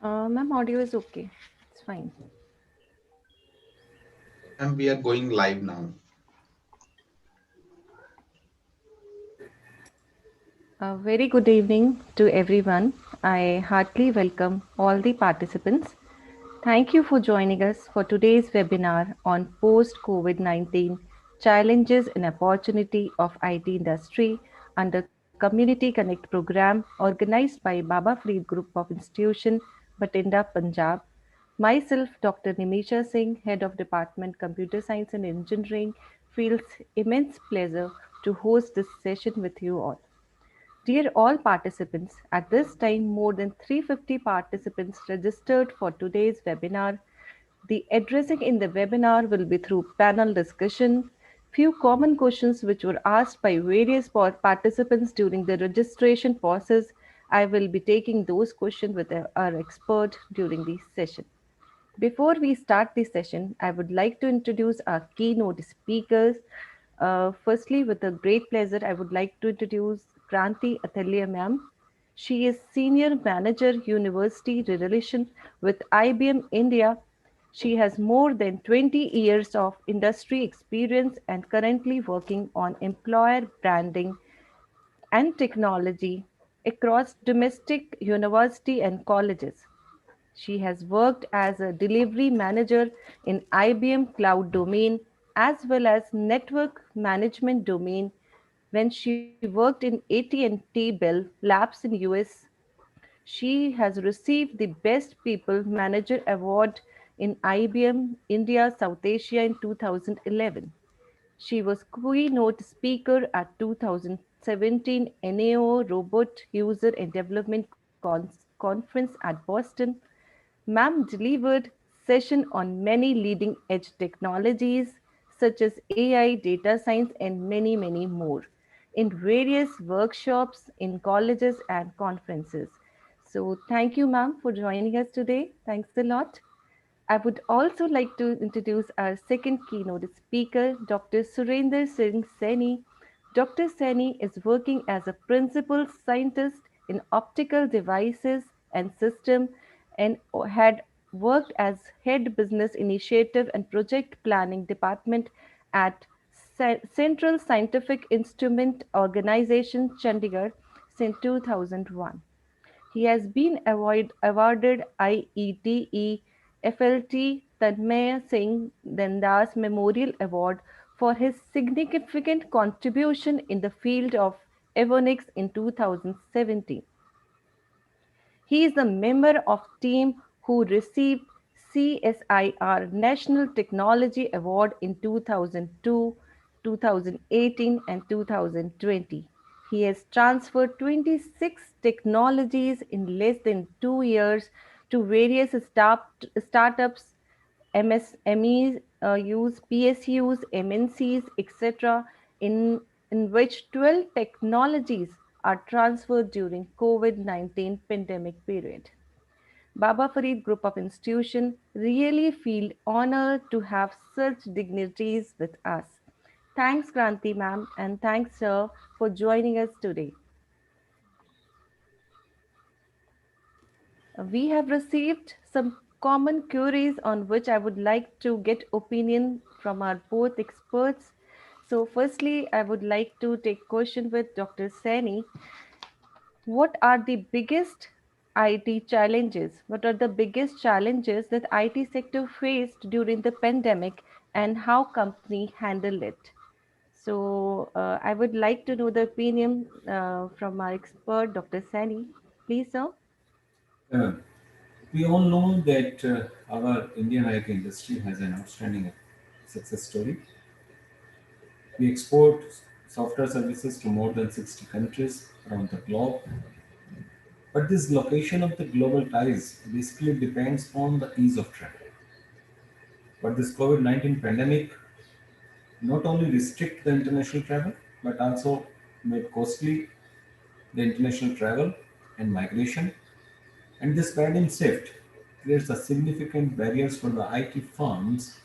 Ma'am, audio is okay. It's fine. And we are going live now. A very good evening to everyone. I heartily welcome all the participants. Thank you for joining us for today's webinar on post COVID-19 challenges and opportunity of IT industry under Community Connect program organized by Baba Farid Group of Institutions, Batinda, Punjab. Myself, Dr. Nimisha Singh, Head of Department Computer Science and Engineering, feels immense pleasure to host this session with you all. Dear all participants, at this time more than 350 participants registered for today's webinar. The addressing in the webinar will be through panel discussion. Few common questions which were asked by various participants during the registration process. I will be taking those questions with our expert during the session. Before we start the session, I would like to introduce our keynote speakers. Firstly, with a great pleasure, I would like to introduce Kranti Athalya ma'am. She is Senior Manager University Relation with IBM India. She has more than 20 years of industry experience and currently working on employer branding and technology across domestic university and colleges. She has worked as a delivery manager in IBM cloud domain as well as network management domain when she worked in AT&T Bell Labs in US. She has received the Best People Manager Award in IBM India South Asia in 2011. She was keynote speaker at 2017 NAO Robot User and Development Conference at Boston. Ma'am delivered session on many leading edge technologies such as AI, data science, and many, many more in various workshops in colleges and conferences. So, thank you, ma'am, for joining us today. Thanks a lot. I would also like to introduce our second keynote speaker, Dr. Surinder Singh Saini. Dr. Saini is working as a principal scientist in optical devices and system and had worked as head business initiative and project planning department at Central Scientific Instrument Organization, Chandigarh since 2001. He has been awarded IETE FLT Tanmaya Singh Dandas Memorial Award for his significant contribution in the field of avionics in 2017. He is a member of team who received CSIR National Technology Award in 2002, 2018 and 2020. He has transferred 26 technologies in less than 2 years to various startups, MSMEs, use PSUs, MNCs, etc., in, in which 12 technologies are transferred during COVID-19 pandemic period. Baba Farid Group of Institutions really feel honored to have such dignitaries with us. Thanks, Kranti ma'am, and thanks, sir, for joining us today. We have received some common queries on which I would like to get opinion from our both experts. So, firstly, I would like to take question with Dr. Sani. What are the biggest IT challenges? What are the biggest challenges that IT sector faced during the pandemic, and how company handle it? So, I would like to know the opinion from our expert, Dr. Sani. Please, sir. Uh, we all know that our Indian IT industry has an outstanding success story. We export software services to more than 60 countries around the globe. But this location of the global ties basically depends on the ease of travel. But this COVID-19 pandemic not only restrict the international travel, but also made costly the international travel and migration. And this paradigm shift creates a significant barriers for the IT firms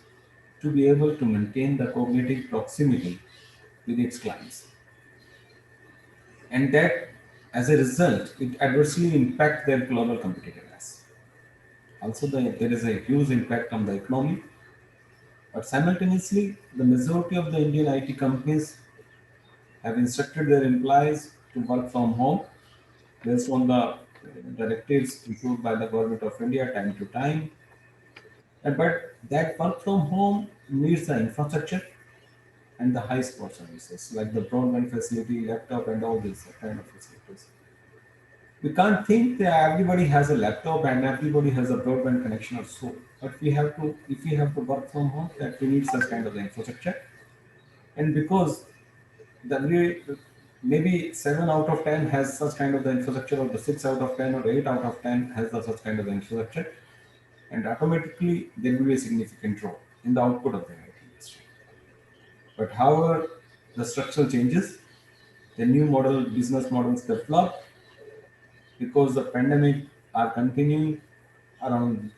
to be able to maintain the cognitive proximity with its clients. And that, as a result, it adversely impact their global competitiveness. Also, there is a huge impact on the economy. But simultaneously, the majority of the Indian IT companies have instructed their employees to work from home based on the directives issued by the government of India time to time. But that work from home needs the infrastructure and the high spot services like the broadband facility, laptop, and all these kind of facilities. We can't think that everybody has a laptop and everybody has a broadband connection or so. But we have to, if we have to work from home, that we need such kind of the infrastructure. And because maybe 7 out of 10 has such kind of the infrastructure, or the 6 out of 10 or 8 out of 10 has the such kind of the infrastructure, and automatically there will be a significant drop in the output of the IT industry. But however, the structural changes, the new business models develop because the pandemic are continuing around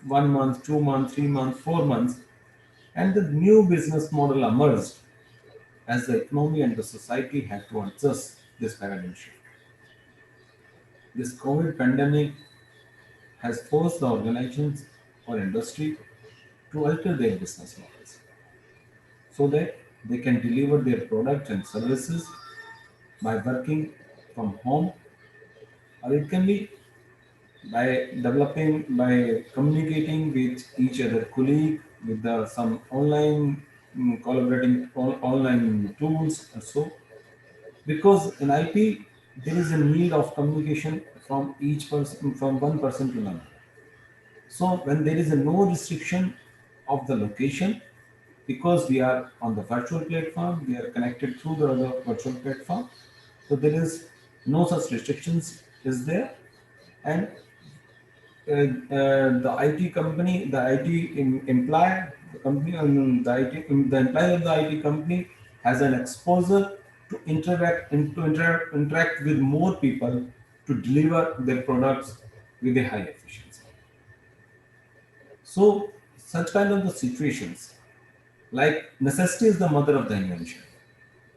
1 month, 2 months, 3 months, 4 months, and the new business model emerged as the economy and the society had to adjust this paradigm shift. This COVID pandemic has forced the organizations or industry to alter their business models so that they can deliver their products and services by working from home, or it can be by communicating with each other colleague with some online collaborating online tools or so. Because in IP, there is a need of communication from each person, from one person to another. So when there is a no restriction of the location, because we are on the virtual platform, we are connected through the other virtual platform. So there is no such restrictions is there, and the IT company, the IT employee, the company, the employee of the IT company has an exposure to interact with more people to deliver their products with a high efficiency. So, such kind of the situations, like necessity is the mother of the invention.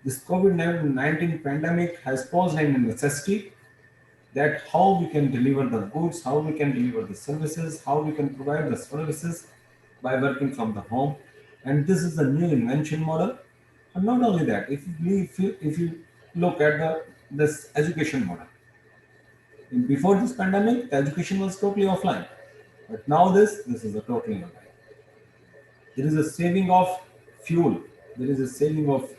This COVID-19 pandemic has posed a necessity that how we can deliver the goods, how we can deliver the services, how we can provide the services by working from the home. And this is the new invention model. And not only that, if you look at this education model, before this pandemic, the education was totally offline. But now this is a totally online. There is a saving of fuel. There is a saving of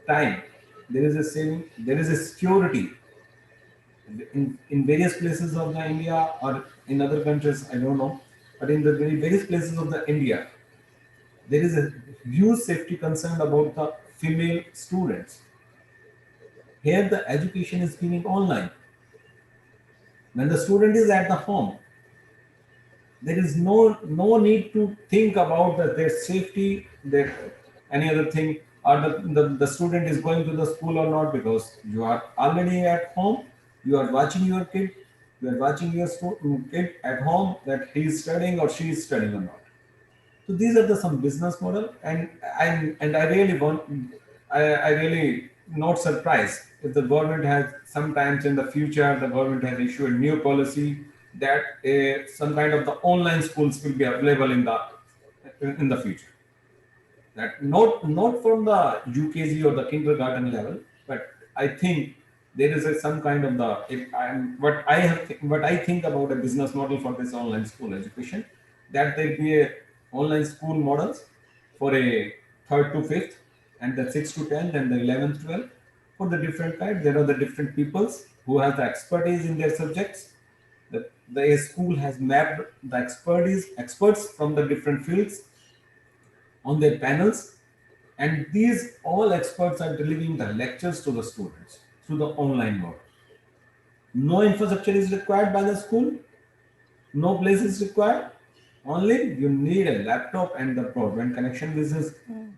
time. There is a security in various places of the India or in other countries, I don't know, but in the various places of the India, there is a huge safety concern about the female students. Here, the education is given online. When the student is at the home, there is no need to think about their safety, their any other thing, or the student is going to the school or not, because you are already at home, you are watching your kid, you are watching your kid at home, that he is studying or she is studying or not. So these are the some business model, and I really I really not surprised if the government has sometimes in the future the government has issued a new policy that some kind of the online schools will be available in the future. That not from the UKG or the kindergarten level, but I think there is some kind of the if I'm what I think about a business model for this online school education, that there be a online school models for a third to fifth, and the 6 to 10, and the 11th 12th, for the different type. There are the different peoples who have the expertise in their subjects. The school has mapped the experts from the different fields on their panels, and these all experts are delivering the lectures to the students through the online mode. No infrastructure is required by the school, no place is required. Only you need a laptop and the broadband connection. This is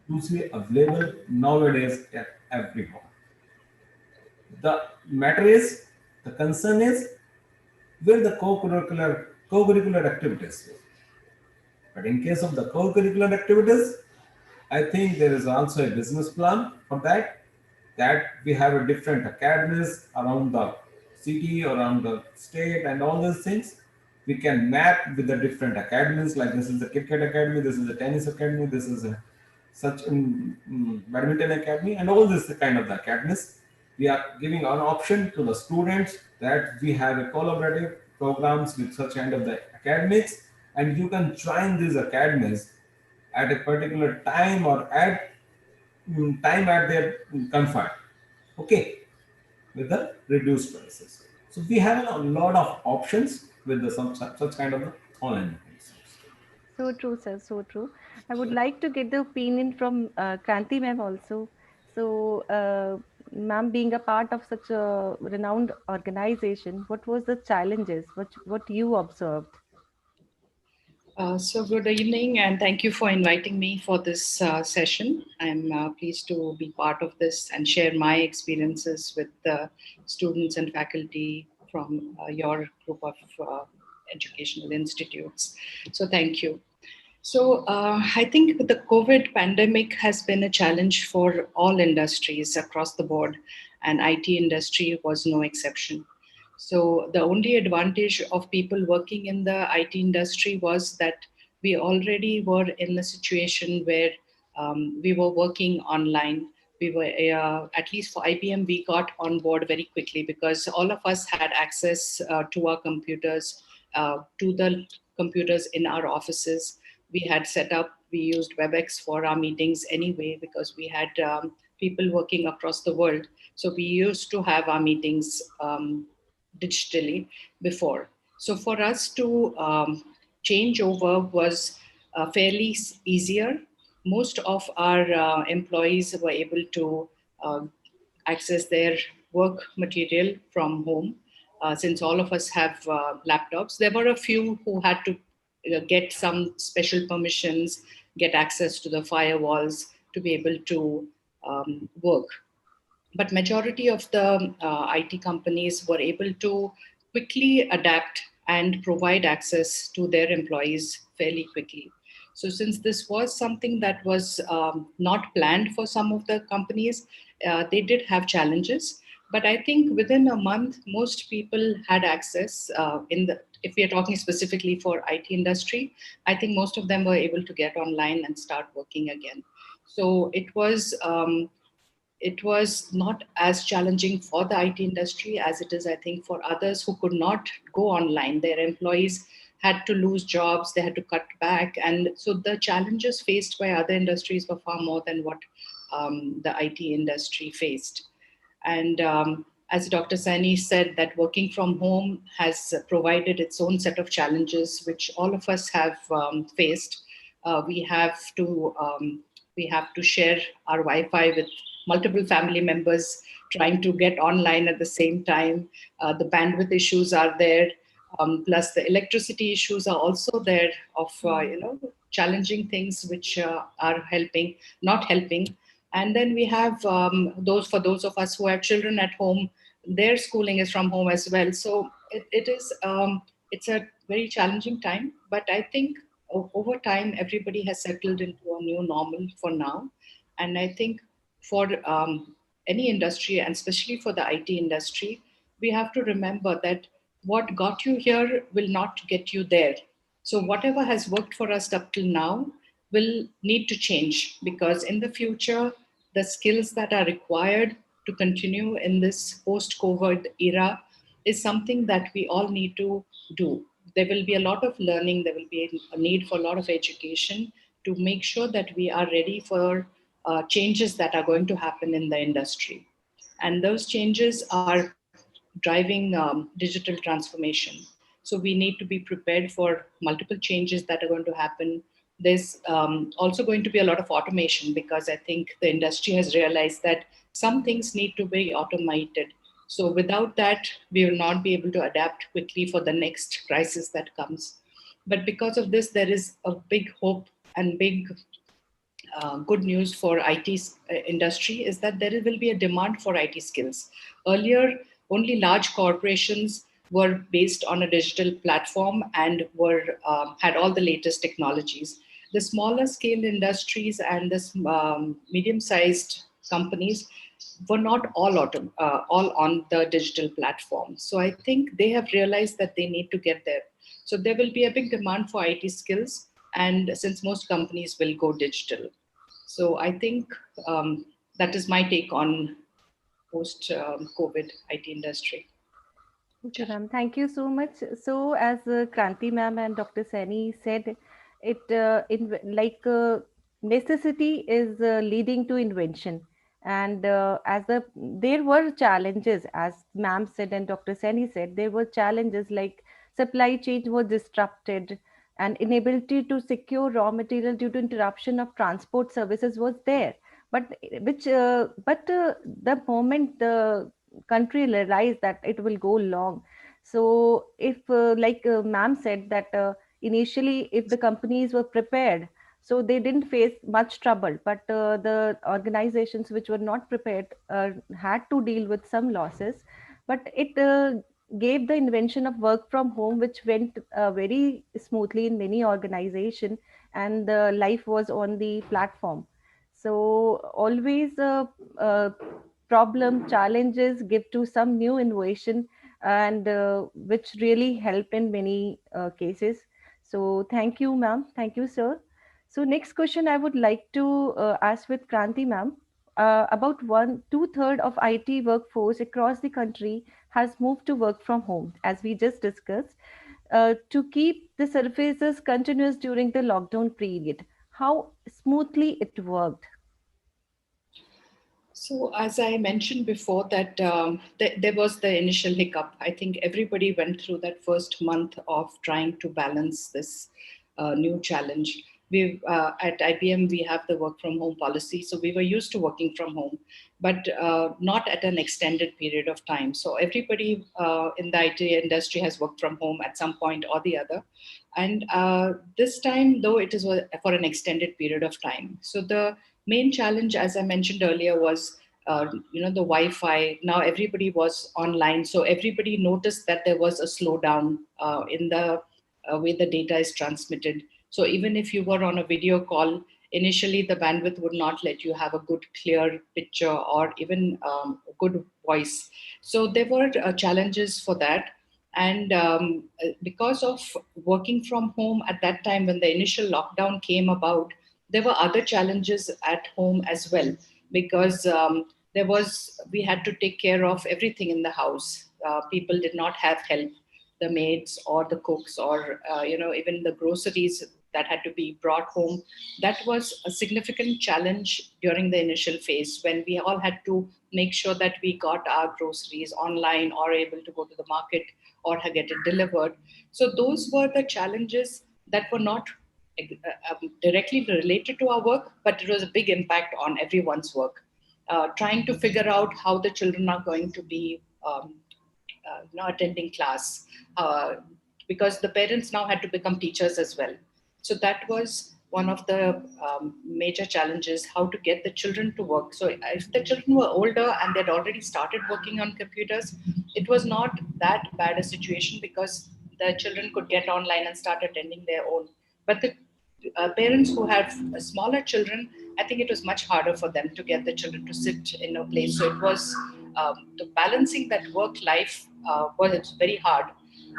usually available nowadays at every home. The matter is, the concern is where the co-curricular activities. But in case of the co-curricular activities, I think there is also a business plan for that. That we have a different academies around the city, around the state, and all these things. We can map with the different academies, like this is the cricket academy, this is the tennis academy, this is a such badminton academy, and all this kind of the academies. We are giving an option to the students that we have a collaborative programs with such kind of the academics, and you can join these academies at a particular time or at time at their comfort. Okay, with the reduced prices. So we have a lot of options with the such kind of online things. So true, sir. So true. I would like to get the opinion from Kranti ma'am also. So, ma'am, being a part of such a renowned organization, what was the challenges? What you observed? So good evening, and thank you for inviting me for this session. I'm pleased to be part of this and share my experiences with the students and faculty from your group of educational institutes. So thank you. So I think the COVID pandemic has been a challenge for all industries across the board, and IT industry was no exception. So the only advantage of people working in the IT industry was that we already were in a situation where we were working online. We were, at least for IBM, we got on board very quickly because all of us had access to our computers, to the computers in our offices. We had set up, we used WebEx for our meetings anyway because we had people working across the world. So we used to have our meetings digitally before. So for us to change over was fairly easier. Most of our employees were able to uh, access their work material from home. Since all of us have laptops, there were a few who had to get some special permissions, get access to the firewalls to be able to work. But majority of the IT companies were able to quickly adapt and provide access to their employees fairly quickly. So since this was something that was not planned for some of the companies, they did have challenges. But I think within a month, most people had access. If we are talking specifically for IT industry, I think most of them were able to get online and start working again. So it was not as challenging for the IT industry as it is, I think, for others who could not go online. Their employees had to lose jobs, they had to cut back. And so the challenges faced by other industries were far more than what the IT industry faced. And as Dr. Saini said, that working from home has provided its own set of challenges, which all of us have faced. We have to share our Wi-Fi with multiple family members trying to get online at the same time. The bandwidth issues are there. Plus the electricity issues are also there of challenging things which are not helping. And then we have those of us who have children at home, their schooling is from home as well. So it's a very challenging time, but I think over time everybody has settled into a new normal for now. And I think for any industry, and especially for the IT industry, we have to remember that what got you here will not get you there. So whatever has worked for us up till now will need to change, because in the future, the skills that are required to continue in this post-COVID era is something that we all need to do. There will be a lot of learning, there will be a need for a lot of education to make sure that we are ready for changes that are going to happen in the industry. And those changes are driving digital transformation. So we need to be prepared for multiple changes that are going to happen. There's also going to be a lot of automation, because I think the industry has realized that some things need to be automated. So without that, we will not be able to adapt quickly for the next crisis that comes. But because of this, there is a big hope and big good news for IT industry is that there will be a demand for IT skills. Earlier, only large corporations were based on a digital platform and were had all the latest technologies. The smaller scale industries and the medium-sized companies were not all on the digital platform. So I think they have realized that they need to get there. So there will be a big demand for IT skills, and since most companies will go digital. So I think that is my take on post COVID IT industry. Okay, ma'am. Thank you so much. So, as Kranti ma'am and Dr. Sani said, necessity is leading to invention, and there were challenges, as ma'am said and Dr. Sani said, there were challenges like supply chain was disrupted, and inability to secure raw material due to interruption of transport services was there. But the moment the country realize that it will go long, so if ma'am said that initially if the companies were prepared, so they didn't face much trouble, but the organizations which were not prepared had to deal with some losses. But it gave the invention of work from home, which went very smoothly in many organization, and the life was on the platform. So always problem challenges give to some new innovation, and which really help in many cases. So thank you, ma'am. Thank you, sir. So next question I would like to ask with Kranti ma'am. About one two-third of IT workforce across the country has moved to work from home, as we just discussed, to keep the services continuous during the lockdown period. How smoothly it worked? So, as I mentioned before, that there was the initial hiccup. I think everybody went through that first month of trying to balance this new challenge. We at IBM we have the work from home policy, so we were used to working from home, but not at an extended period of time. So everybody in the IT industry has worked from home at some point or the other, and this time though it is for an extended period of time. So the main challenge, as I mentioned earlier, was the Wi-Fi. Now everybody was online, so everybody noticed that there was a slowdown in the way the data is transmitted. So even if you were on a video call, initially the bandwidth would not let you have a good, clear picture or even a good voice. So there were challenges for that. And because of working from home at that time, when the initial lockdown came about, there were other challenges at home as well, because we had to take care of everything in the house. People did not have help, the maids or the cooks, or even the groceries that had to be brought home. That was a significant challenge during the initial phase, when we all had to make sure that we got our groceries online or able to go to the market or get it delivered. So those were the challenges that were not directly related to our work, but it was a big impact on everyone's work. Trying to figure out how the children are going to be attending class, because the parents now had to become teachers as well. So that was one of the major challenges, how to get the children to work. So if the children were older and they'd already started working on computers, it was not that bad a situation, because the children could get online and start attending their own. But the parents who have smaller children, I think it was much harder for them to get the children to sit in a place. So it was the balancing that work life was very hard.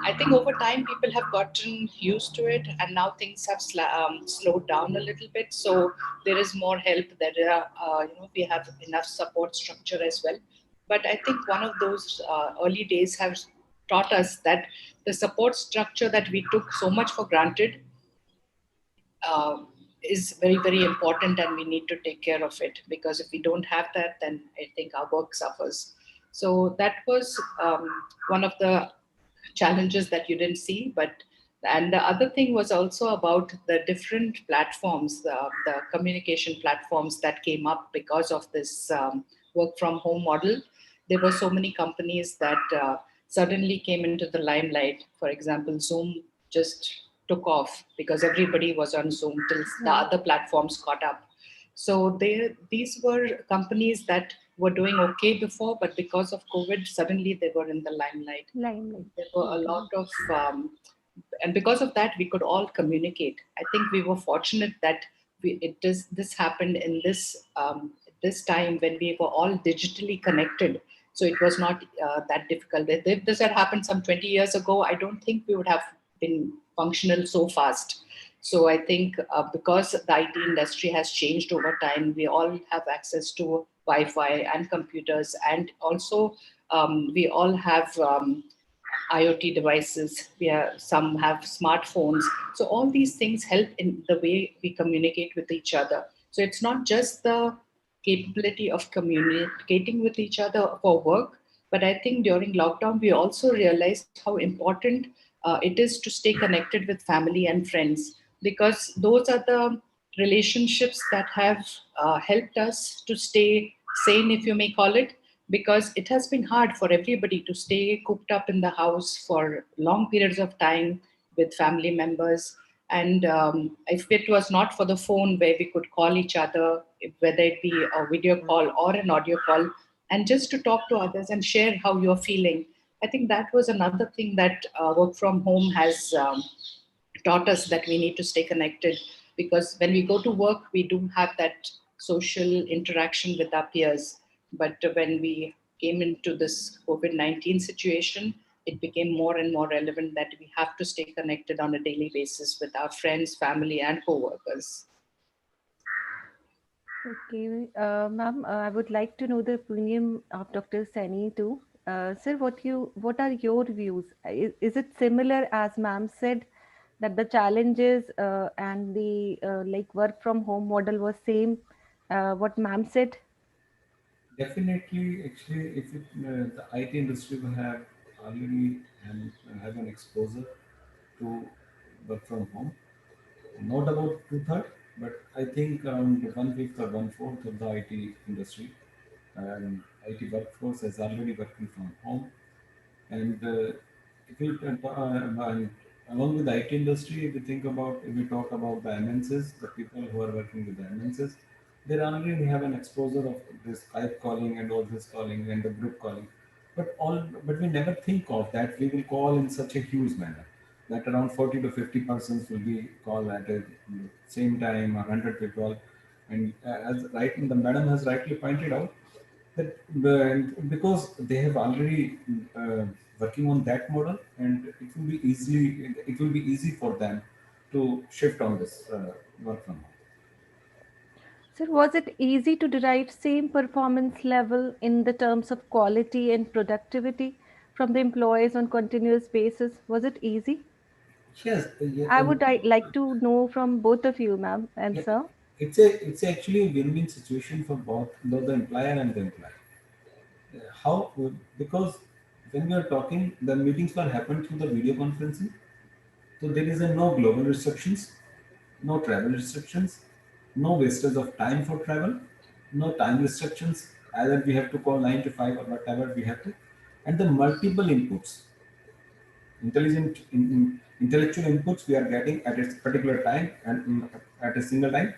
I think over time people have gotten used to it, and now things have slowed down a little bit. So there is more help. We have enough support structure as well. But I think one of those early days have taught us that the support structure that we took so much for granted uh, is very, very important, and we need to take care of it, because if we don't have that, then I think our work suffers. So that was one of the challenges that you didn't see. And the other thing was also about the different platforms, the communication platforms that came up because of this work from home model. There were so many companies that suddenly came into the limelight. For example, Zoom just took off because everybody was on Zoom till the other platforms caught up. So these were companies that were doing okay before, but because of COVID, suddenly they were in the limelight. Limelight. There were a lot of, and because of that, we could all communicate. I think we were fortunate that this happened in this time when we were all digitally connected. So it was not that difficult. If this had happened some 20 years ago, I don't think we would have been functional so fast. So I think because the IT industry has changed over time, we all have access to Wi-Fi and computers, and also we all have IoT devices. Some have smartphones. So all these things help in the way we communicate with each other. So it's not just the capability of communicating with each other for work, but I think during lockdown we also realized how important it is to stay connected with family and friends, because those are the relationships that have helped us to stay sane, if you may call it, because it has been hard for everybody to stay cooped up in the house for long periods of time with family members. And if it was not for the phone where we could call each other, whether it be a video call or an audio call, and just to talk to others and share how you're feeling, I think that was another thing that work from home has taught us, that we need to stay connected, because when we go to work we do have that social interaction with our peers, but when we came into this COVID-19 situation, it became more and more relevant that we have to stay connected on a daily basis with our friends, family and co-workers. Okay, ma'am, I would like to know the opinion of Dr. Sani too. Sir, what are your views? Is it similar as ma'am said that the challenges and the like work from home model was same? What ma'am said? Definitely, actually, if the IT industry will have already and have an exposure to work from home, not about two-thirds, but I think around one-fifth or one-fourth of the IT industry and IT workforce is already working from home. And if we and along with the IT industry, if we think about, if we talk about the MNCs, the people who are working with the MNCs, they already have an exposure of this Skype calling and all this calling and the group calling. But we never think of that we will call in such a huge manner that around 40 to 50 persons will be called at the same time, or 100 people. And as right, the madam has rightly pointed out, that because they have already working on that model, and it will be easy for them to shift on this work from home. Sir, was it easy to derive same performance level in the terms of quality and productivity from the employees on continuous basis? Was it easy? Yes, yeah, Like to know from both of you, ma'am and yeah, sir. it's actually a win-win situation for both the employer and the employee. How? Because when we are talking, the meetings will happen through the video conferencing, so there is a no global restrictions, no travel restrictions, no wastage of time for travel, no time restrictions, either we have to call 9 to 5 or whatever we have to, and the multiple inputs, intellectual inputs we are getting at a particular time and at a single time.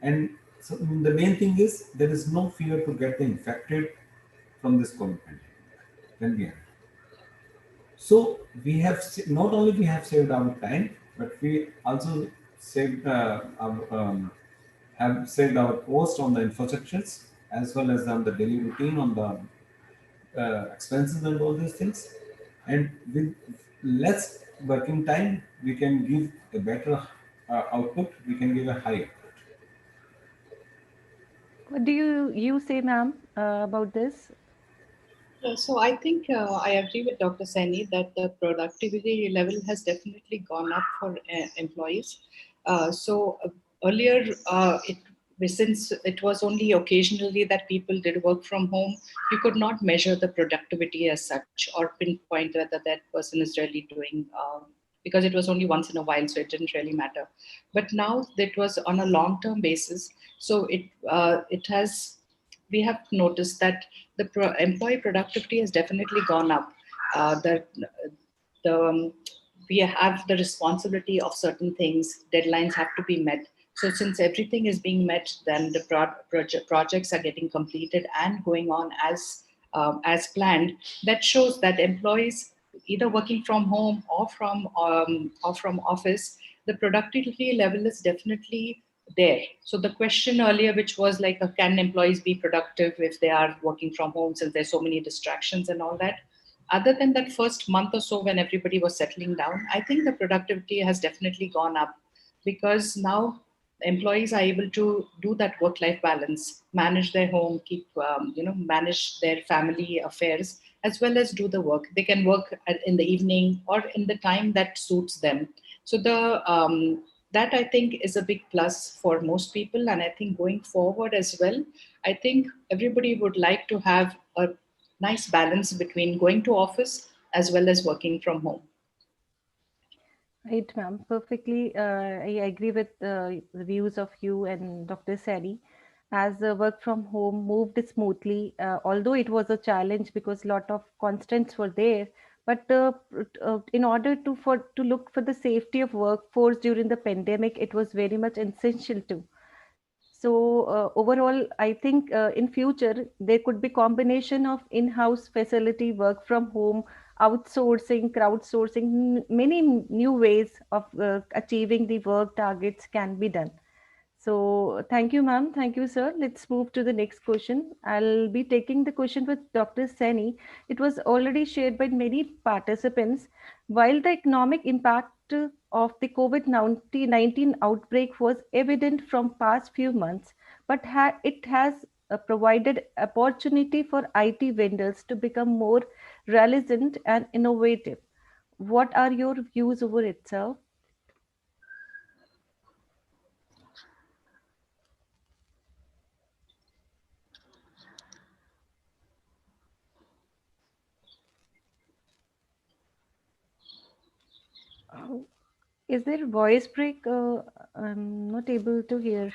And so the main thing is there is no fear to get infected from this COVID pandemic when we are. So we have not only we have saved our time, but we also saved have saved our cost on the infrastructures as well as on the daily routine on the expenses and all these things. And with less working time, we can give a better output. We can give a high output. What do you say, ma'am, about this? So I think I agree with Dr. Saini that the productivity level has definitely gone up for employees. So earlier, since it was only occasionally that people did work from home, you could not measure the productivity as such or pinpoint whether that person is really doing. Because it was only once in a while, so it didn't really matter. But now that was on a long-term basis, so it has, we have noticed that the employee productivity has definitely gone up. The we have the responsibility of certain things. Deadlines have to be met. So since everything is being met, then the projects are getting completed and going on as planned. That shows that employees, either working from home or from office, the productivity level is definitely there. So the question earlier, which was like, can employees be productive if they are working from home, since there's so many distractions and all that? Other than that first month or so when everybody was settling down, I think the productivity has definitely gone up, because now employees are able to do that work-life balance, manage their home, keep manage their family affairs, as well as do the work. They can work in the evening or in the time that suits them. So that I think is a big plus for most people. And I think going forward as well, I think everybody would like to have a nice balance between going to office as well as working from home. Right, ma'am. Perfectly. I agree with the views of you and Dr. Sari. As work from home moved smoothly, although it was a challenge because a lot of constraints were there. But in order to look for the safety of workforce during the pandemic, it was very much essential too. So overall, I think in future there could be combination of in-house facility, work from home, outsourcing, crowdsourcing. Many new ways of achieving the work targets can be done. So thank you, ma'am. Thank you, sir. Let's move to the next question. I'll be taking the question with Dr. Sani. It was already shared by many participants. While the economic impact of the COVID-19 outbreak was evident from past few months, but it has provided opportunity for IT vendors to become more relevant and innovative. What are your views over it, sir? Oh, is there voice break? I'm not able to hear.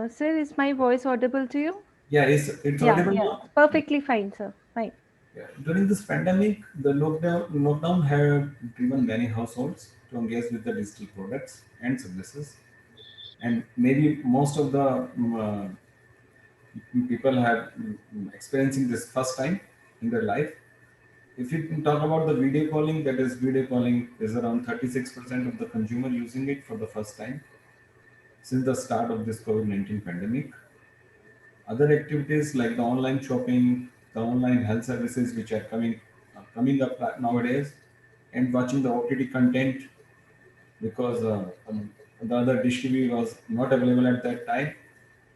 Sir, is my voice audible to you? Yeah, it's Yeah, audible yeah. now. Perfectly fine, sir. Fine. Yeah. During this pandemic, the lockdown have driven many households to engage with the digital products and services, and maybe most of the people have experiencing this first time in their life. If you can talk about the video calling, that is video calling is around 36% of the consumer using it for the first time since the start of this COVID-19 pandemic. Other activities like the online shopping, the online health services, which are coming up nowadays, and watching the OTT content because the other dish TV was not available at that time,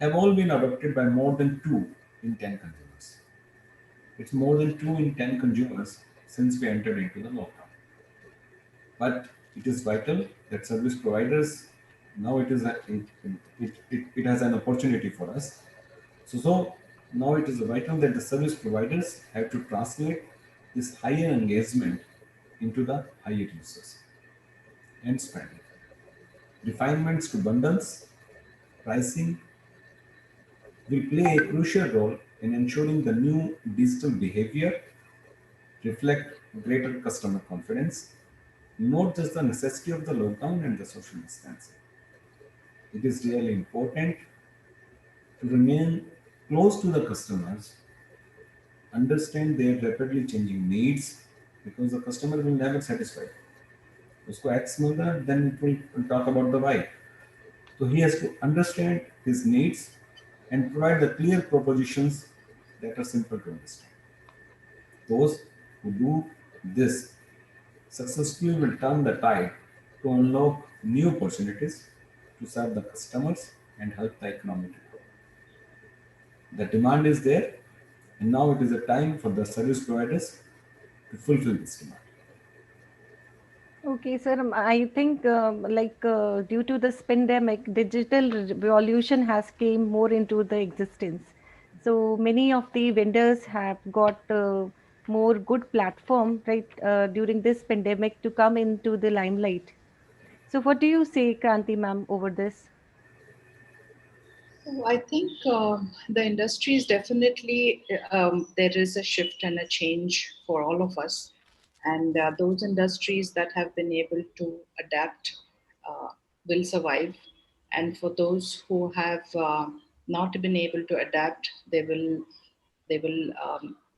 have all been adopted by more than 2 in 10 consumers. It's more than 2 in 10 consumers since we entered into the lockdown. But it is vital that service providers now it has an opportunity for us. So now it is vital that the service providers have to translate this higher engagement into the higher users and spending. Refinements to bundles, pricing will play a crucial role in ensuring the new digital behavior reflect greater customer confidence, not just the necessity of the lockdown and the social distancing. It is really important to remain close to the customers, understand their rapidly changing needs, because the customer will never satisfy. उसको X मिल रहा है, then it will talk about the Y. So he has to understand his needs and provide the clear propositions that are simple to understand. Those who do this successfully will turn the tide to unlock new opportunities to serve the customers and help the economy to grow. The demand is there, and now it is a time for the service providers to fulfill this demand. Okay, sir. I think due to this pandemic, digital revolution has came more into the existence. So many of the vendors have got more good platform, right, during this pandemic to come into the limelight. So what do you say, Kanti ma'am, over this? So I think the industry is definitely, there is a shift and a change for all of us. And those industries that have been able to adapt uh, will survive. And for those who have not been able to adapt, they will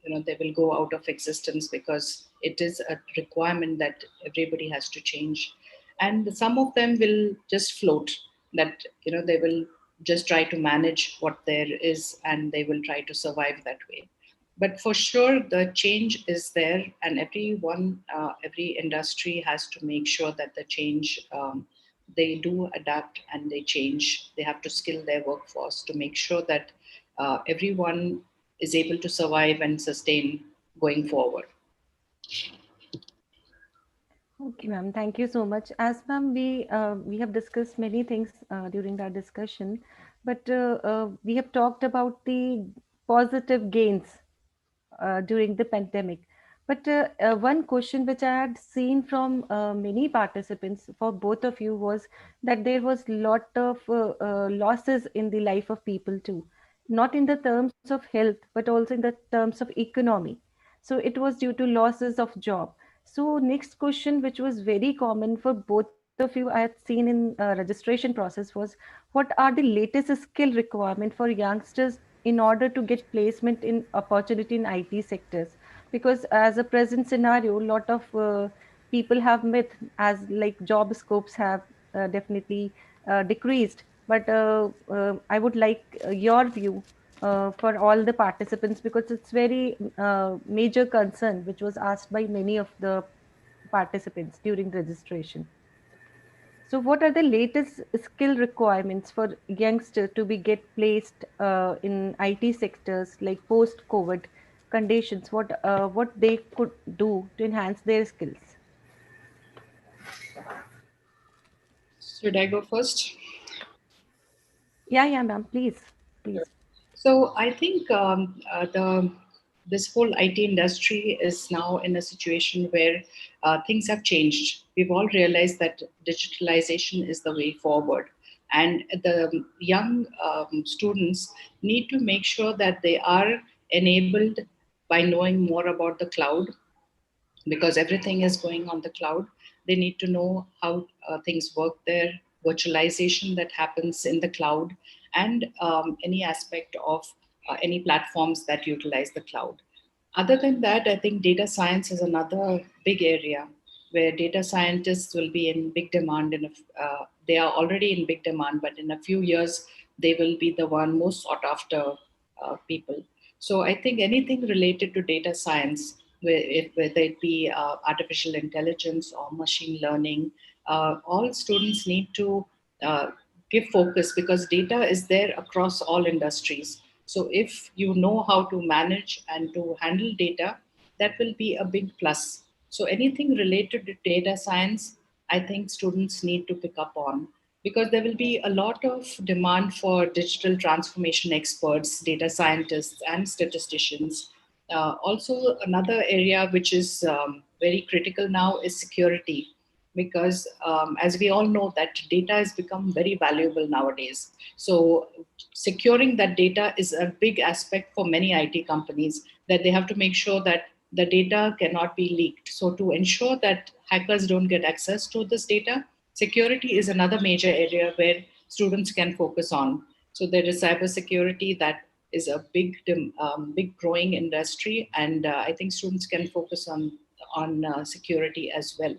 they will go out of existence, because it is a requirement that everybody has to change. And some of them will just float, that they will just try to manage what there is, and they will try to survive that way. But for sure the change is there, and every industry has to make sure that the change, they do adapt and they change. They have to skill their workforce to make sure that everyone is able to survive and sustain going forward. Okay, ma'am. Thank you so much. As ma'am, we have discussed many things during our discussion, but we have talked about the positive gains during the pandemic. But one question which I had seen from many participants for both of you was that there was lot of losses in the life of people too, not in the terms of health, but also in the terms of economy. So it was due to losses of job. So next question, which was very common for both of you, I had seen in registration process was, what are the latest skill requirement for youngsters in order to get placement in opportunity in IT sectors? Because as a present scenario, a lot of people have myth as like job scopes have definitely decreased. But I would like your view for all the participants, because it's very major concern which was asked by many of the participants during registration. So, what are the latest skill requirements for youngster to be get placed in IT sectors like post COVID conditions? What they could do to enhance their skills? Should I go first? Yeah, yeah, ma'am. Please, please. So I think the this whole IT industry is now in a situation where things have changed. We've all realized that digitalization is the way forward, and the young students need to make sure that they are enabled by knowing more about the cloud, because everything is going on the cloud. They need to know how things work there, virtualization that happens in the cloud, and any aspect of any platforms that utilize the cloud. Other than that, I think data science is another big area where data scientists will be in big demand. They are already in big demand, but in a few years, they will be the one most sought after people. So I think anything related to data science, whether it be artificial intelligence or machine learning, all students need to uh, give focus, because data is there across all industries. So if you know how to manage and to handle data, that will be a big plus. So anything related to data science, I think students need to pick up on, because there will be a lot of demand for digital transformation experts, data scientists, and statisticians. Also, another area which is very critical now is security, because as we all know that data has become very valuable nowadays. So securing that data is a big aspect for many IT companies, that they have to make sure that the data cannot be leaked. So to ensure that hackers don't get access to this data, security is another major area where students can focus on. So there is cybersecurity, that is a big growing industry, and I think students can focus on security as well.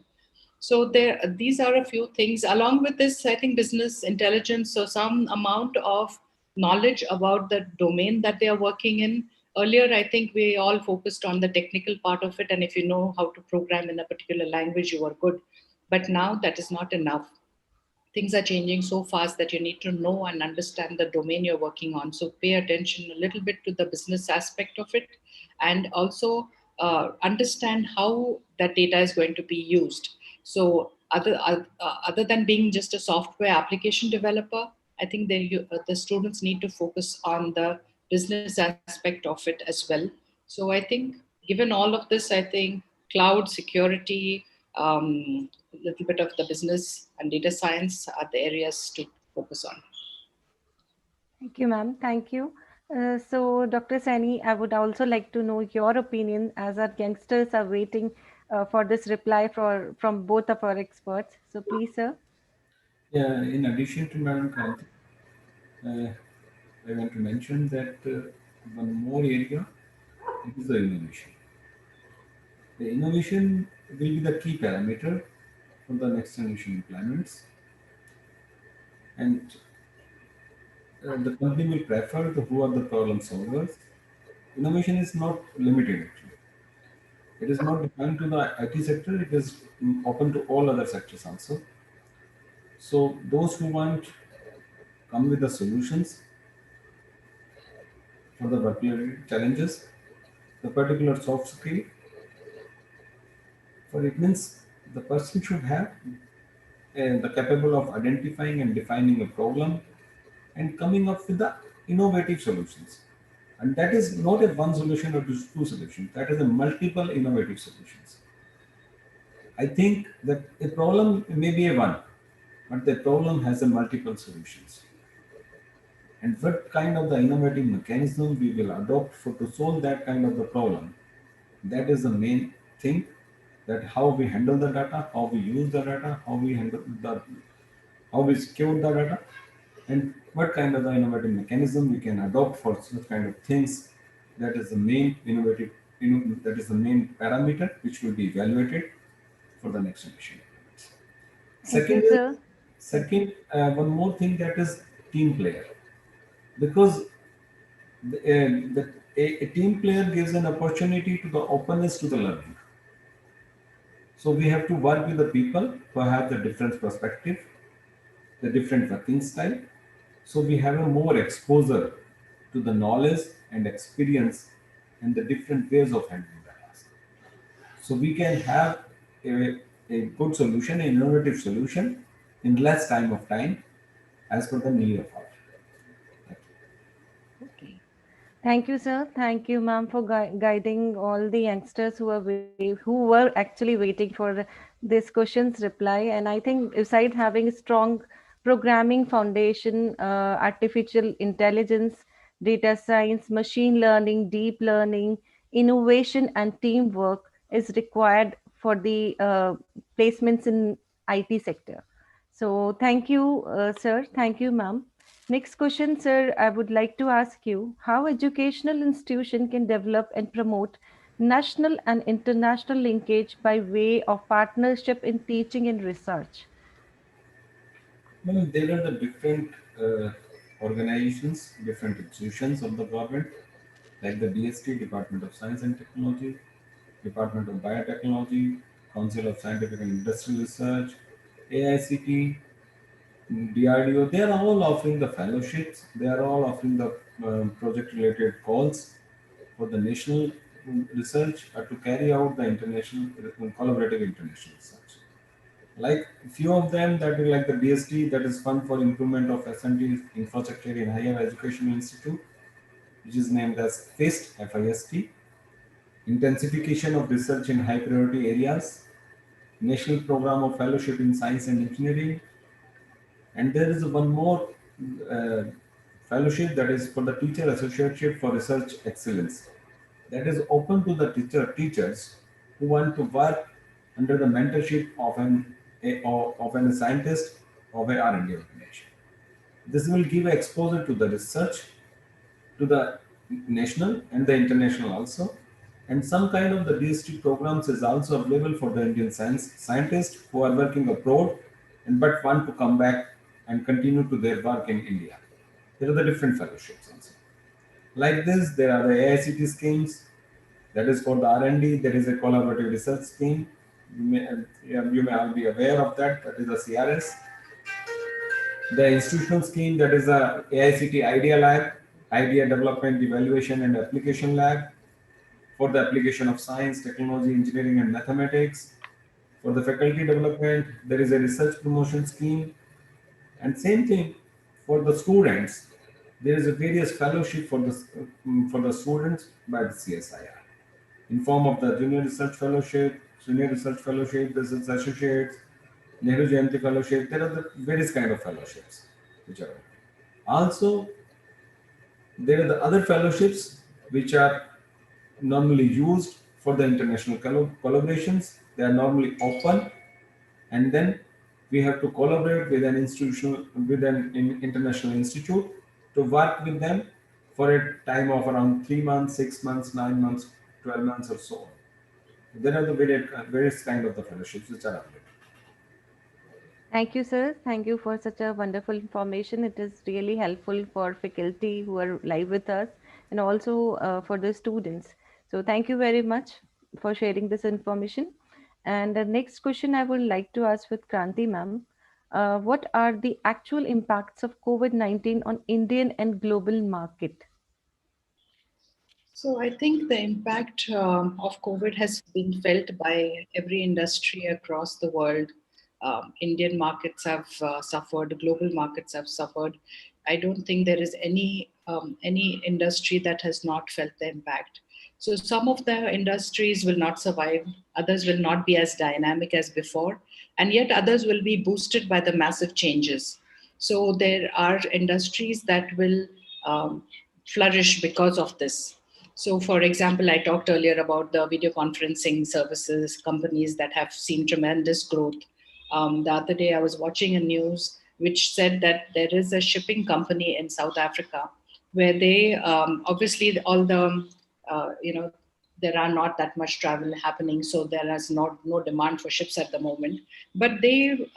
So these are a few things. Along with this, I think business intelligence, so some amount of knowledge about the domain that they are working in. Earlier, I think we all focused on the technical part of it, and if you know how to program in a particular language, you are good. But now that is not enough. Things are changing so fast that you need to know and understand the domain you're working on. So pay attention a little bit to the business aspect of it, and also understand how that data is going to be used. So other than being just a software application developer, I think the students need to focus on the business aspect of it as well. So I think, given all of this, I think cloud security, a little bit of the business and data science are the areas to focus on. Thank you, ma'am. Thank you. So, Dr. Sani, I would also like to know your opinion, as our youngsters are waiting for this reply from both of our experts. So, please, sir. Yeah, in addition to Madam Kranti, I want to mention that one more area It is the innovation. The innovation will be the key parameter for the next generation deployments, and the company will prefer who are the problem solvers. Innovation is not limited actually. It is not defined to the IT sector. It is open to all other sectors also. So those who want come with the solutions for the work-related challenges, the particular soft skill for it means the person should have the capable of identifying and defining a problem and coming up with the innovative solutions. And that is not a one solution or two solutions. That is a multiple innovative solutions. I think that a problem may be a one, but the problem has a multiple solutions. And what kind of the innovative mechanism we will adopt for to solve that kind of the problem, that is the main thing, that how we handle the data, how we use the data, how we handle the how we secure the data, and what kind of the innovative mechanism we can adopt for such kind of things. That is the main innovative, that is the main parameter which will be evaluated for the next generation. Thank Second you, is sir. second one more thing, that is team player, because a team player gives an opportunity to the openness to the learning. So we have to work with the people who have the different perspective, the different working style. So we have a more exposure to the knowledge and experience and the different ways of handling the task. So we can have a good solution, an innovative solution in less time as per the need of our. Okay. Thank you, sir. Thank you, ma'am, for guiding all the youngsters who were actually waiting for this question's reply. And I think besides having a strong programming foundation, artificial intelligence, data science, machine learning, deep learning, innovation, and teamwork is required for the placements in IT sector. So thank you, sir. Thank you, ma'am. Next question, sir, I would like to ask you how educational institution can develop and promote national and international linkage by way of partnership in teaching and research. Well, there are the different organizations, different institutions of the government, like the DST, Department of Science and Technology, Department of Biotechnology, Council of Scientific and Industrial Research, AICT, DRDO. They are all offering the fellowships. They are all offering the project-related calls for the national research to carry out the international collaborative international research. Like few of them that is like the BST, that is Fund for Improvement of S&T Infrastructure in Higher Education Institute, which is named as FIST, FIST, Intensification of Research in High Priority Areas, National Program of Fellowship in Science and Engineering, and there is one more uh, fellowship that is for the Teacher Associateship for Research Excellence. That is open to the teachers who want to work under the mentorship of an scientist of a R&D organization. This will give exposure to the research, to the national and the international also. And some kind of the DST programs is also available for the Indian scientists who are working abroad and but want to come back and continue to their work in India. There are the different fellowships also. Like this, there are the AICT schemes. That is for the R&D. There is a collaborative research scheme. You may all be aware of that. That is the CRS. The institutional scheme, that is the AICT Idea Lab, Idea Development, Evaluation and Application Lab for the application of science, technology, engineering and mathematics. For the faculty development, there is a research promotion scheme. And same thing for the students. There is a various fellowship for the students by the CSIR in form of the Junior Research Fellowship, Senior Research Fellowship, Research Associates, Nehru Jayanti Fellowship. There are the various kind of fellowships which are also there are the other fellowships which are normally used for the international collaborations. They are normally open, and then we have to collaborate with an international institute to work with them for a time of around 3 months, 6 months, 9 months, 12 months, or so on. There are the various kind of the fellowships which are available. Thank you, sir. Thank you for such a wonderful information. It is really helpful for faculty who are live with us and also for the students. So, thank you very much for sharing this information. And the next question I would like to ask with Kranti ma'am, what are the actual impacts of COVID-19 on Indian and global market? So I think the impact of COVID has been felt by every industry across the world. Indian markets have suffered, global markets have suffered. I don't think there is any industry that has not felt the impact. So some of the industries will not survive, others will not be as dynamic as before, and yet others will be boosted by the massive changes. So there are industries that will flourish because of this. So, for example, I talked earlier about the video conferencing services companies that have seen tremendous growth. The other day, I was watching a news which said that there is a shipping company in South Africa where they obviously all the there are not that much travel happening, so there is no demand for ships at the moment. But they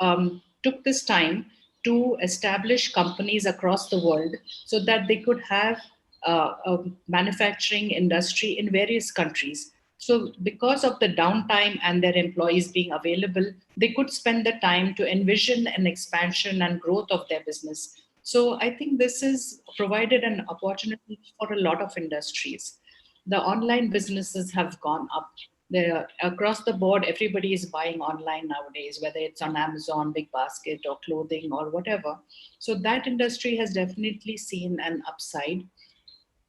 took this time to establish companies across the world so that they could have a manufacturing industry in various countries. So, because of the downtime and their employees being available, they could spend the time to envision an expansion and growth of their business. So, I think this has provided an opportunity for a lot of industries. The online businesses have gone up. They're, across the board, everybody is buying online nowadays, whether it's on Amazon, Big Basket, or clothing, or whatever. So, that industry has definitely seen an upside.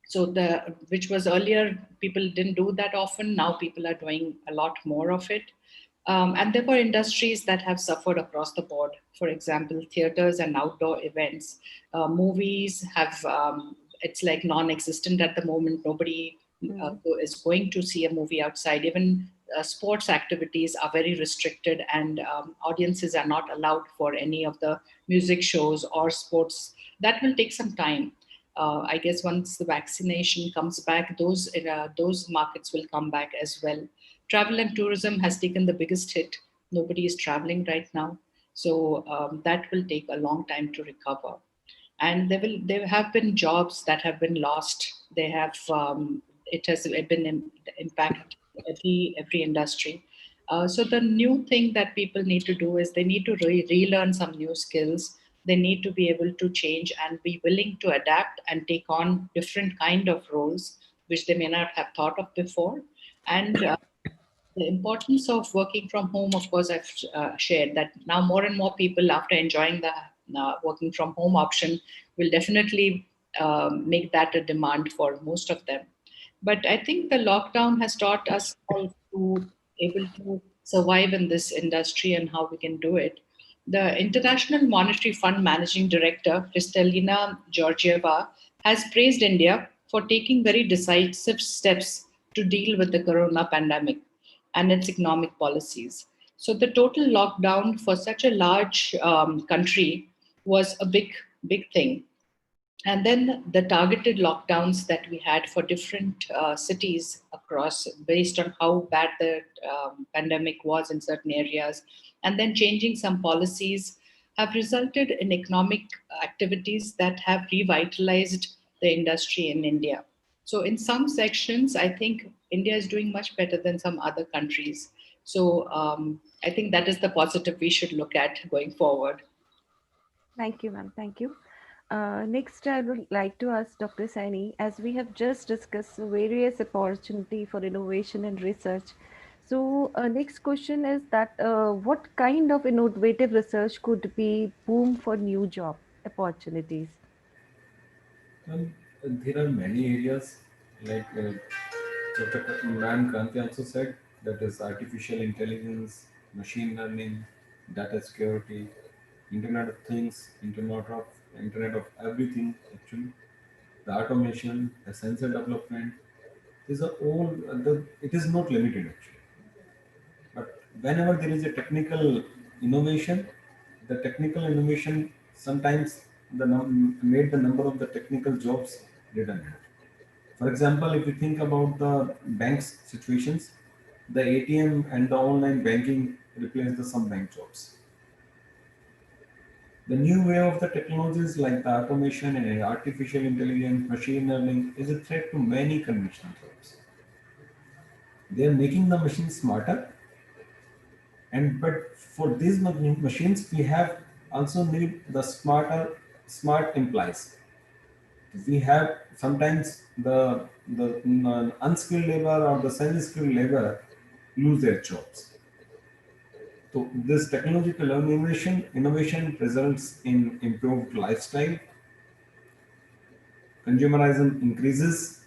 So the which was earlier people didn't do that often, now people are doing a lot more of it. And there were industries that have suffered across the board. For example, theaters and outdoor events. Movies have it's like non-existent at the moment. Nobody Mhm. is going to see a movie outside. Even sports activities are very restricted, and audiences are not allowed for any of the music shows or sports. That will take some time. I guess once the vaccination comes back, those markets will come back as well. Travel and tourism has taken the biggest hit. Nobody is traveling right now, so that will take a long time to recover. And there have been jobs that have been lost. They have it has been impact every industry. So the new thing that people need to do is they need to relearn some new skills. They need to be able to change and be willing to adapt and take on different kind of roles which they may not have thought of before. And the importance of working from home, of course, I've shared that now more and more people, after enjoying the working from home option, will definitely make that a demand for most of them. But I think the lockdown has taught us all to able to survive in this industry and how we can do it. The International Monetary Fund Managing Director, Kristalina Georgieva, has praised India for taking very decisive steps to deal with the corona pandemic and its economic policies. So the total lockdown for such a large country was a big thing. And then the targeted lockdowns that we had for different cities across, based on how bad the pandemic was in certain areas, and then changing some policies, have resulted in economic activities that have revitalized the industry in India. So in some sections, I think India is doing much better than some other countries. So I think that is the positive we should look at going forward. Thank you, ma'am. Thank you. Next, I would like to ask Dr. Saini, as we have just discussed various opportunity for innovation and research. So, next question is that what kind of innovative research could be boom for new job opportunities? Well, there are many areas like Dr. Imran Kranti also said, that is artificial intelligence, machine learning, data security, Internet of Things, Internet of everything actually, the automation, the sensor development. These are all it is not limited actually. But whenever there is a technical innovation, the technical innovation sometimes made the number of the technical jobs redundant. For example, if you think about the banks situations, the ATM and the online banking replace the some bank jobs. The new way of the technologies like the automation and artificial intelligence, machine learning is a threat to many conventional jobs. They are making the machines smarter, and but for these machines, we have also need the smart implies. We have sometimes the unskilled labor or the semi-skilled labor lose their jobs. So this technological innovation results in improved lifestyle, consumerism increases,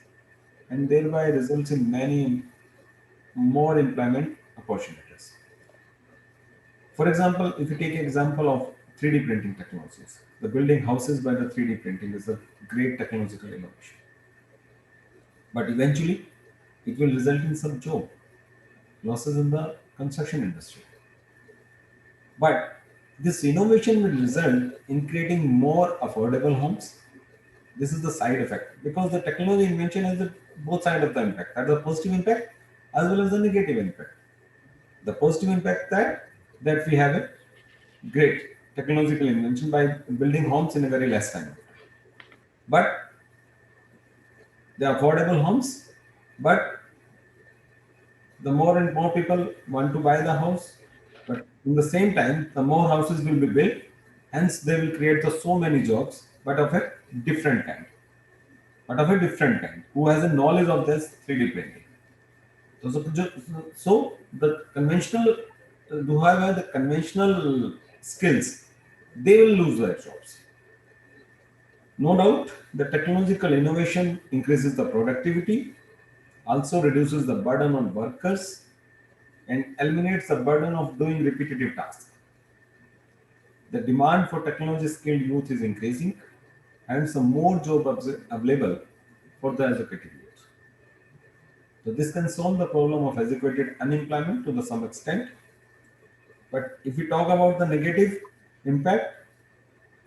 and thereby results in many more employment opportunities. For example, if you take an example of 3D printing technologies, the building houses by the 3D printing is a great technological innovation. But eventually, it will result in some job losses in the construction industry. But this innovation will result in creating more affordable homes. This is the side effect because the technology invention has both sides of the impact, has the positive impact as well as the negative impact. The positive impact that we have a great technological invention by building homes in a very less time. But the affordable homes, but the more and more people want to buy the house, but in the same time, the more houses will be built, hence they will create the so many jobs, but of a different kind, who has a knowledge of this 3D printing. So the conventional, who have the conventional skills, they will lose their jobs. No doubt, the technological innovation increases the productivity, also reduces the burden on workers, and eliminates the burden of doing repetitive tasks. The demand for technology skilled youth is increasing, and some more jobs available for the educated youth. So this can solve the problem of educated unemployment to the some extent. But if we talk about the negative impact,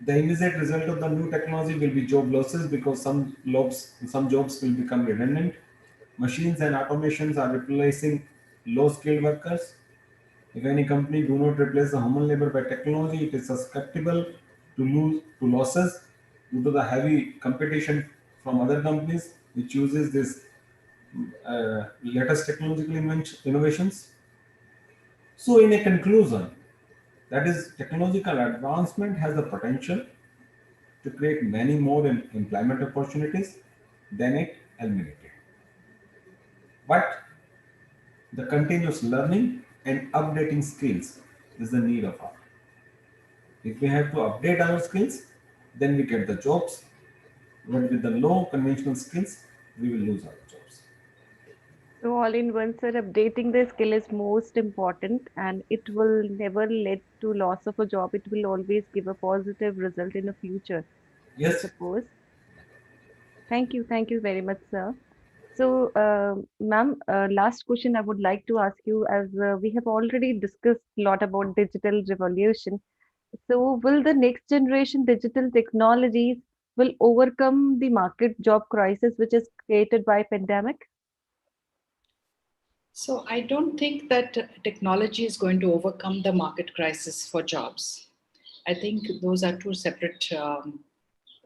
the immediate result of the new technology will be job losses because some jobs will become redundant. Machines and automations are replacing low skilled workers. If any company do not replace the human labor by technology, it is susceptible to losses due to the heavy competition from other companies which uses this latest technological innovations. So, in a conclusion, that is, technological advancement has the potential to create many more employment opportunities than it eliminated. But the continuous learning and updating skills is the need of our. If we have to update our skills, then we get the jobs. But with the low conventional skills, we will lose our jobs. So, all in one, sir, updating the skill is most important and it will never lead to loss of a job. It will always give a positive result in the future, I Yes, suppose. Thank you very much, sir. So, ma'am, last question I would like to ask you, as we have already discussed a lot about digital revolution. So, will the next generation digital technologies will overcome the market job crisis which is created by pandemic? So I don't think that technology is going to overcome the market crisis for jobs. I think those are two separate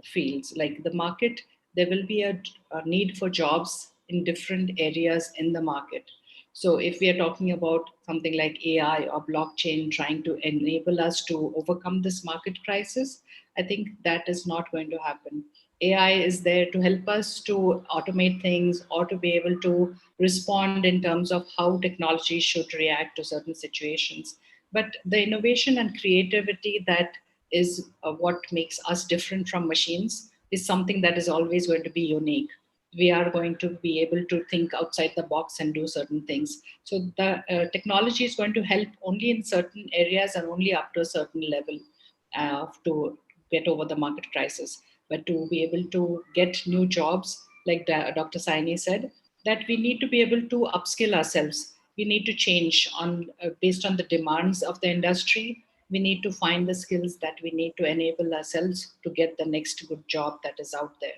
fields. Like the market, there will be a need for jobs in different areas in the market. So if we are talking about something like AI or blockchain trying to enable us to overcome this market crisis, I think that is not going to happen. AI is there to help us to automate things or to be able to respond in terms of how technology should react to certain situations. But the innovation and creativity that is what makes us different from machines is something that is always going to be unique. We are going to be able to think outside the box and do certain things. So the technology is going to help only in certain areas and only up to a certain level to get over the market crisis. But to be able to get new jobs, like Dr. Saini said, that we need to be able to upskill ourselves. We need to change on based on the demands of the industry. We need to find the skills that we need to enable ourselves to get the next good job that is out there.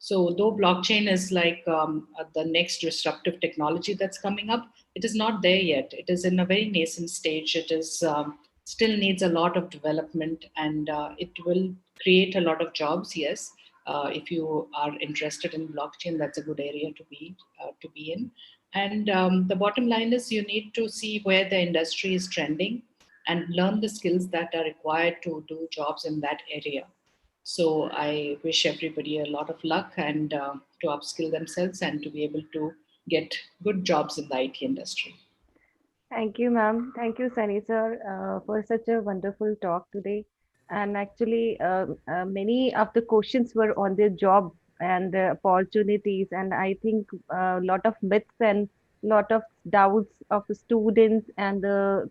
So, though blockchain is like the next disruptive technology that's coming up, it is not there yet. It is in a very nascent stage. It is still needs a lot of development, and it will create a lot of jobs. Yes, if you are interested in blockchain, that's a good area to be in. And the bottom line is, you need to see where the industry is trending and learn the skills that are required to do jobs in that area. So I wish everybody a lot of luck and to upskill themselves and to be able to get good jobs in the IT industry. Thank you, ma'am. Thank you, Sunny sir, for such a wonderful talk today. And actually, many of the questions were on the job and the opportunities, and I think a lot of myths and lot of doubts of the students and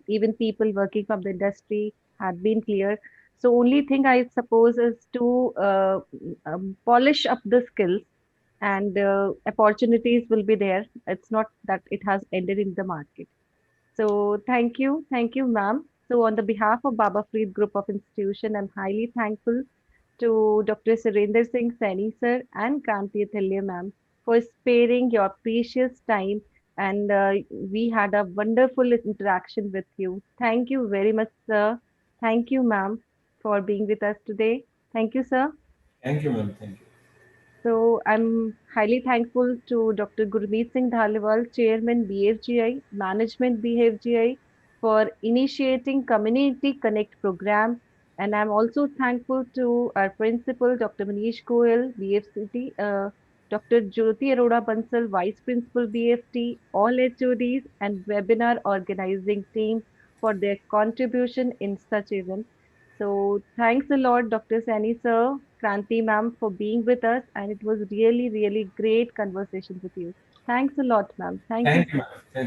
even people working from the industry had been clear. So, only thing I suppose is to polish up the skills, and opportunities will be there. It's not that it has ended in the market. So thank you, ma'am. So on the behalf of Baba Farid Group of Institution, I'm highly thankful to Dr. Surender Singh Saini sir and Kranti Athalye ma'am for sparing your precious time, and we had a wonderful interaction with you. Thank you very much, sir. Thank you, ma'am, for being with us today. Thank you, sir. Thank you, ma'am. Thank you. So I'm highly thankful to Dr. Gurmeet Singh Dhaliwal, Chairman BFGI, Management BFGI, for initiating Community Connect program. And I'm also thankful to our principal, Dr. Manish Goyal, BFCT, Dr. Jyoti Arora Bansal, Vice Principal BFT, all HODs and webinar organizing team for their contribution in such event. So thanks a lot, Dr. Sani sir, Kranti ma'am, for being with us, and it was really, really great conversation with you. Thanks a lot, ma'am. Thank you, Thank you, sir. ma'am. Thank